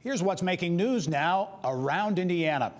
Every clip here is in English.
Here's what's making news now around Indiana.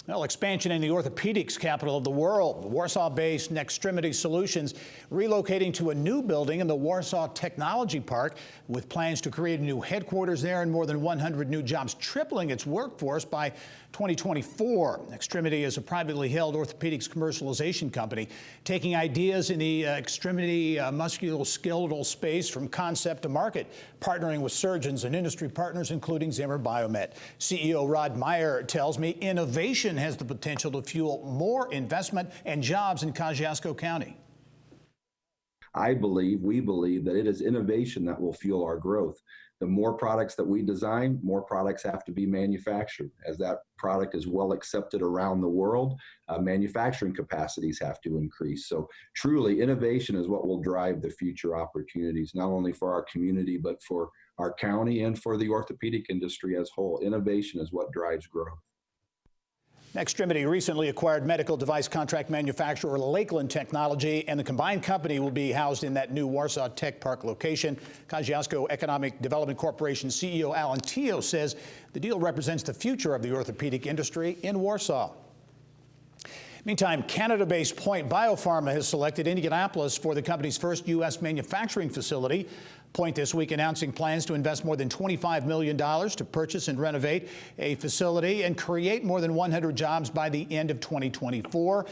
Well, expansion in the orthopedics capital of the world. The Warsaw-based NEXTREMITY Solutions relocating to a new building in the Warsaw Technology Park with plans to create a new headquarters there and more than 100 new jobs, tripling its workforce by 2024. NEXTREMITY is a privately held orthopedics commercialization company taking ideas in the extremity musculoskeletal space from concept to market, partnering with surgeons and industry partners including Zimmer Biomet. CEO Rod Meyer tells me innovation has the potential to fuel more investment and jobs in Kosciuszko County. We believe that it is innovation that will fuel our growth. The more products that we design, more products have to be manufactured. As that product is well accepted around the world, manufacturing capacities have to increase. So truly, innovation is what will drive the future opportunities, not only for our community, but for our county and for the orthopedic industry as a whole. Innovation is what drives growth. NEXTREMITY recently acquired medical device contract manufacturer Lakeland Technology, and the combined company will be housed in that new Warsaw Tech Park location. Kosciuszko Economic Development Corporation CEO Alan Teo says the deal represents the future of the orthopedic industry in Warsaw. Meantime, Canada-based Point BioPHARMA has selected Indianapolis for the company's first U.S. manufacturing facility. Point this week announcing plans to invest more than $25 million to purchase and renovate a facility and create more than 100 jobs by the end of 2024.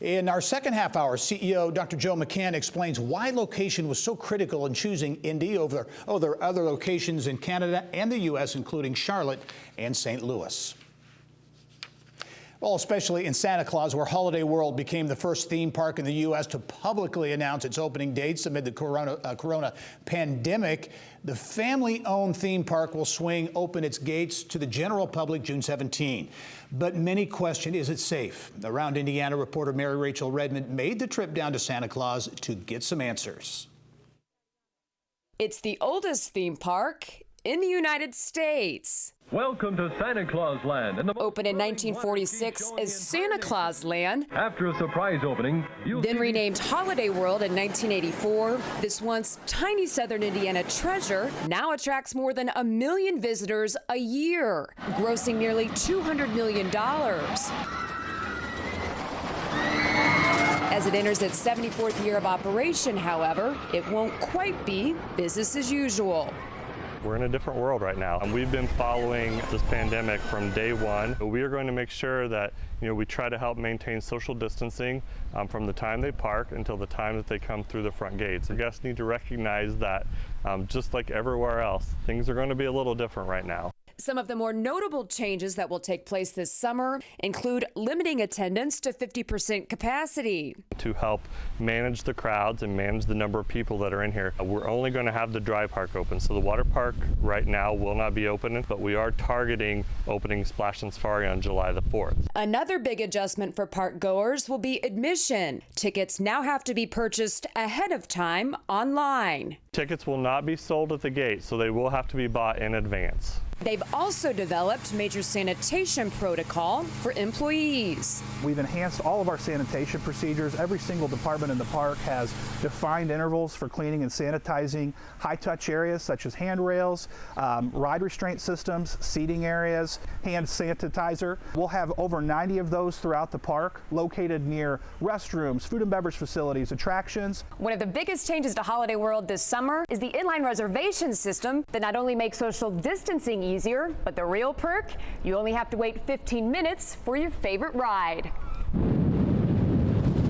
In our second half hour, CEO Dr. Joe McCann explains why location was so critical in choosing Indy over other locations in Canada and the U.S., including Charlotte and St. Louis. Well, especially in Santa Claus, where Holiday World became the first theme park in the U.S. to publicly announce its opening dates amid the corona pandemic, the family-owned theme park will swing open its gates to the general public June 17. But many question, is it safe? Around Indiana reporter Mary-Rachel Redman made the trip down to Santa Claus to get some answers. It's the oldest theme park in the United States. Welcome to Santa Claus Land. Opened in 1946 as Santa Claus Land. After a surprise opening, then renamed Holiday World in 1984, this once tiny southern Indiana treasure now attracts more than 1 million visitors a year, grossing nearly $200 million. As it enters its 74th year of operation, however, it won't quite be business as usual. We're in a different world right now, and we've been following this pandemic from day one. We are going to make sure that we try to help maintain social distancing from the time they park until the time that they come through the front gates. The guests need to recognize that just like everywhere else, things are going to be a little different right now. Some of the more notable changes that will take place this summer include limiting attendance to 50% capacity. To help manage the crowds and manage the number of people that are in here, we're only going to have the dry park open. So the water park right now will not be open, but we are targeting opening Splashin Safari on July the 4th. Another big adjustment for park goers will be admission. Tickets now have to be purchased ahead of time online. Tickets will not be sold at the gate, so they will have to be bought in advance. They've also developed major sanitation protocol for employees. We've enhanced all of our sanitation procedures. Every single department in the park has defined intervals for cleaning and sanitizing high-touch areas such as handrails, ride restraint systems, seating areas, hand sanitizer. We'll have over 90 of those throughout the park, located near restrooms, food and beverage facilities, attractions. One of the biggest changes to Holiday World this summer is the inline reservation system that not only makes social distancing easier, but the real perk, you only have to wait 15 minutes for your favorite ride.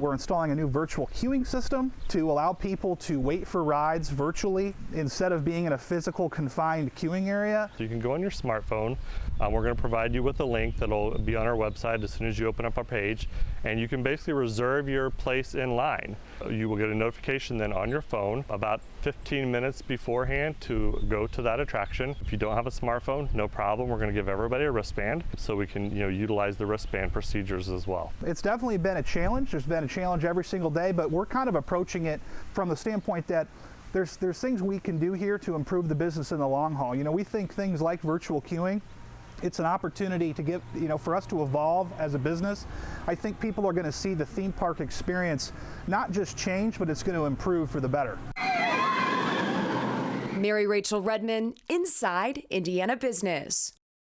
We're installing a new virtual queuing system to allow people to wait for rides virtually instead of being in a physical confined queuing area. So you can go on your smartphone. We're going to provide you with a link that'll be on our website as soon as you open up our page, and you can basically reserve your place in line. You will get a notification then on your phone about 15 minutes beforehand to go to that attraction. If you don't have a smartphone, no problem. We're going to give everybody a wristband so we can utilize the wristband procedures as well. It's definitely been a challenge. There's been a challenge every single day, but we're kind of approaching it from the standpoint that there's things we can do here to improve the business in the long haul. We think things like virtual queuing, it's an opportunity to give, for us to evolve as a business. I think people are going to see the theme park experience not just change, but it's going to improve for the better. Mary-Rachel Redman, Inside Indiana Business.